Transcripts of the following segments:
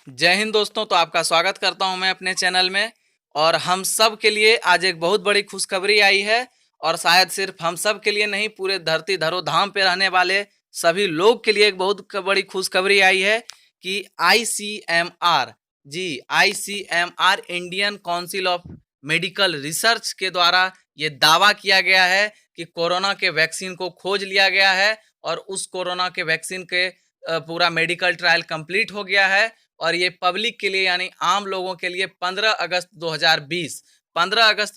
जय हिंद दोस्तों। तो आपका स्वागत करता हूं मैं अपने चैनल में। और हम सब के लिए आज एक बहुत बड़ी खुशखबरी आई है। और शायद सिर्फ हम सब के लिए नहीं, पूरे धरती धरोधाम पे रहने वाले सभी लोग के लिए एक बहुत बड़ी खुशखबरी आई है कि आईसीएमआर, जी ICMR Indian Council of Medical Research के द्वारा ये दावा किया गया है कि कोरोना के वैक्सीन को खोज लिया गया है और उस कोरोना के वैक्सीन के पूरा मेडिकल ट्रायल कंप्लीट हो गया है। और ये पब्लिक के लिए यानी आम लोगों के लिए 15 अगस्त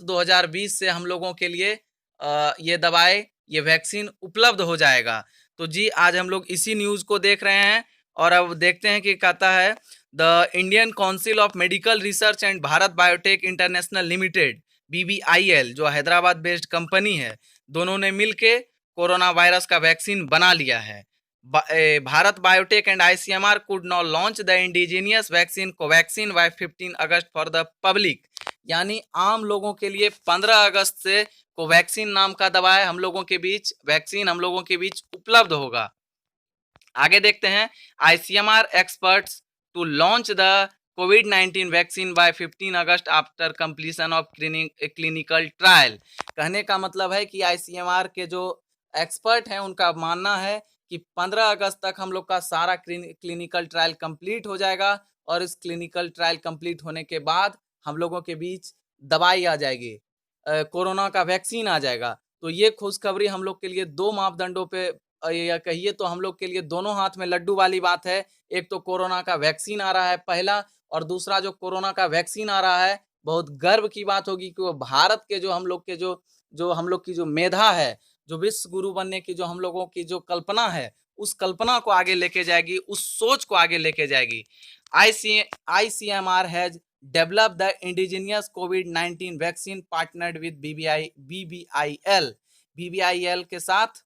2020 से हम लोगों के लिए ये दवाएं, ये वैक्सीन उपलब्ध हो जाएगा। तो जी आज हम लोग इसी न्यूज़ को देख रहे हैं और अब देखते हैं कि कहता है the Indian Council of Medical research and Bharat biotech international limited BBIL, जो हैदराबाद बेस्ड कंपनी है, दोनों ने मिलके कोरोना वायरस का वैक्सीन बना लिया है। Bharat Biotech and ICMR could now launch the indigenous vaccine Covaxin by 15 August for the public. यानी आम लोगों के लिए 15 अगस्त से कोवैक्सीन नाम का दवा है हम लोगों के बीच, वैक्सीन हम लोगों के बीच उपलब्ध होगा। आगे देखते हैं, ICMR experts to launch the कोविड-19 vaccine by 15 August after completion of clinical trial. कहने का मतलब है कि ICMR के जो एक्सपर्ट हैं उनका मानना है कि 15 अगस्त तक हम लोग का सारा क्लिनिकल ट्रायल कंप्लीट हो जाएगा और इस क्लिनिकल ट्रायल कंप्लीट होने के बाद हम लोगों के बीच दवाई आ जाएगी, कोरोना का वैक्सीन आ जाएगा। तो ये खुशखबरी हम लोग के लिए दो मापदंडों पे या कहिए तो हम लोग के लिए दोनों हाथ में लड्डू वाली बात है। एक तो कोरोना का वैक्सीन आ रहा है पहला, और दूसरा जो कोरोना का वैक्सीन आ रहा है, बहुत गर्व की बात होगी कि वो भारत के जो हम लोग के जो हम लोग की जो मेधा है, जो विश्व गुरु बनने की जो हम लोगों की जो कल्पना है, उस कल्पना को आगे लेके जाएगी, उस सोच को आगे लेके जाएगी। ICMR has develop the indigenous covid vaccine partnered with BBIL। BBIL के साथ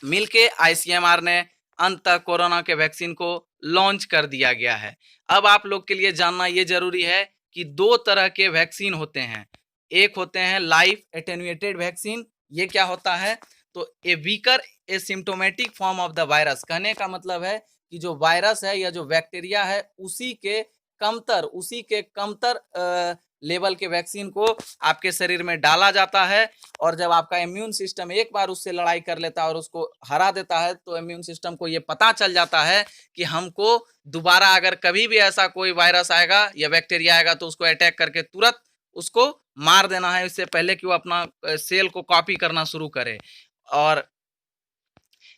मिलके ICMR ने अंत कोरोना के वैक्सीन को लॉन्च कर दिया गया है। अब आप लोग के लिए जानना ये जरूरी है कि दो तरह के वैक्सीन होते हैं। एक होते हैं लाइफ एटेन्यूएटेड वैक्सीन। ये क्या होता है? तो a weaker asymptomatic form of the virus. कहने का मतलब है कि जो वायरस है या जो बैक्टीरिया है उसी के कमतर लेवल के वैक्सीन को आपके शरीर में डाला जाता है। और जब आपका इम्यून सिस्टम एक बार उससे लड़ाई कर लेता है और उसको हरा देता है, तो इम्यून सिस्टम को ये पता चल जाता है कि हमको दोबारा अगर कभी भी ऐसा कोई वायरस आएगा या बैक्टीरिया आएगा तो उसको अटैक करके तुरंत उसको मार देना है, इससे पहले कि वो अपना सेल को कॉपी करना शुरू करे। और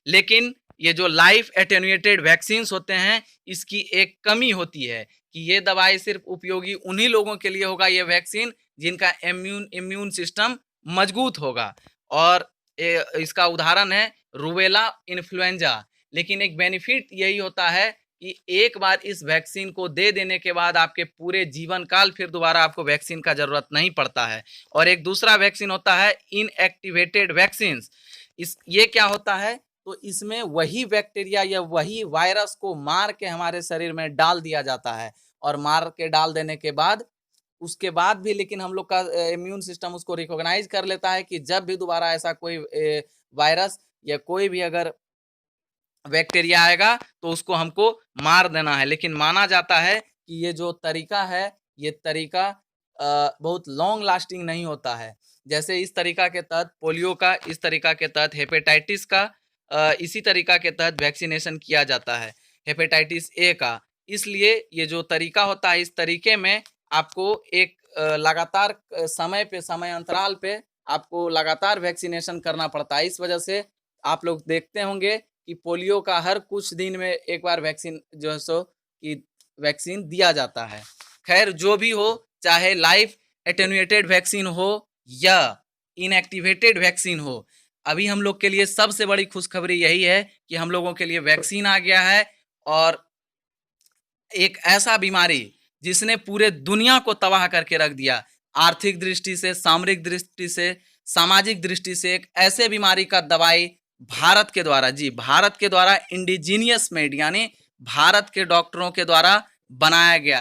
लेकिन ये जो लाइफ एटेन्यूएटेड वैक्सीन होते हैं, इसकी एक कमी होती है कि ये दवाई सिर्फ उपयोगी उन्हीं लोगों के लिए होगा, ये वैक्सीन जिनका इम्यून सिस्टम मजबूत होगा। और इसका उदाहरण है रूबेला इन्फ्लुएंजा। लेकिन एक बेनिफिट यही होता है कि एक बार इस वैक्सीन को दे देने के बाद आपके पूरे जीवन काल फिर दोबारा आपको वैक्सीन का जरूरत नहीं पड़ता है। और एक दूसरा वैक्सीन होता है इनएक्टिवेटेड वैक्सीन। ये क्या होता है? तो इसमें वही बैक्टीरिया या वही वायरस को मार के हमारे शरीर में डाल दिया जाता है। और मार के डाल देने के बाद उसके बाद भी लेकिन हम लोग का इम्यून सिस्टम उसको रिकॉग्नाइज कर लेता है कि जब भी दोबारा ऐसा कोई वायरस या कोई भी अगर बैक्टीरिया आएगा तो उसको हमको मार देना है। लेकिन माना जाता है कि ये जो तरीका है, ये तरीका बहुत लॉन्ग लास्टिंग नहीं होता है। जैसे इस तरीका के तहत पोलियो का, इस तरीका के तहत हेपेटाइटिस का, इसी तरीका के तहत वैक्सीनेशन किया जाता है, हेपेटाइटिस ए का। इसलिए ये जो तरीका होता है, इस तरीके में आपको एक लगातार समय अंतराल पे आपको लगातार वैक्सीनेशन करना पड़ता है। इस वजह से आप लोग देखते होंगे कि पोलियो का हर कुछ दिन में एक बार वैक्सीन जो है सो कि वैक्सीन दिया जाता है। खैर जो भी हो, चाहे लाइफ एटेन्यूएटेड वैक्सीन हो या इनएक्टिवेटेड वैक्सीन हो, अभी हम लोग के लिए सबसे बड़ी खुशखबरी यही है कि हम लोगों के लिए वैक्सीन आ गया है। और एक ऐसा बीमारी जिसने पूरे दुनिया को तबाह करके रख दिया, आर्थिक दृष्टि से, सामरिक दृष्टि से, सामाजिक दृष्टि से, एक ऐसे बीमारी का दवाई भारत के द्वारा, जी भारत के द्वारा इंडिजीनियस मेड यानी भारत के डॉक्टरों के द्वारा बनाया गया।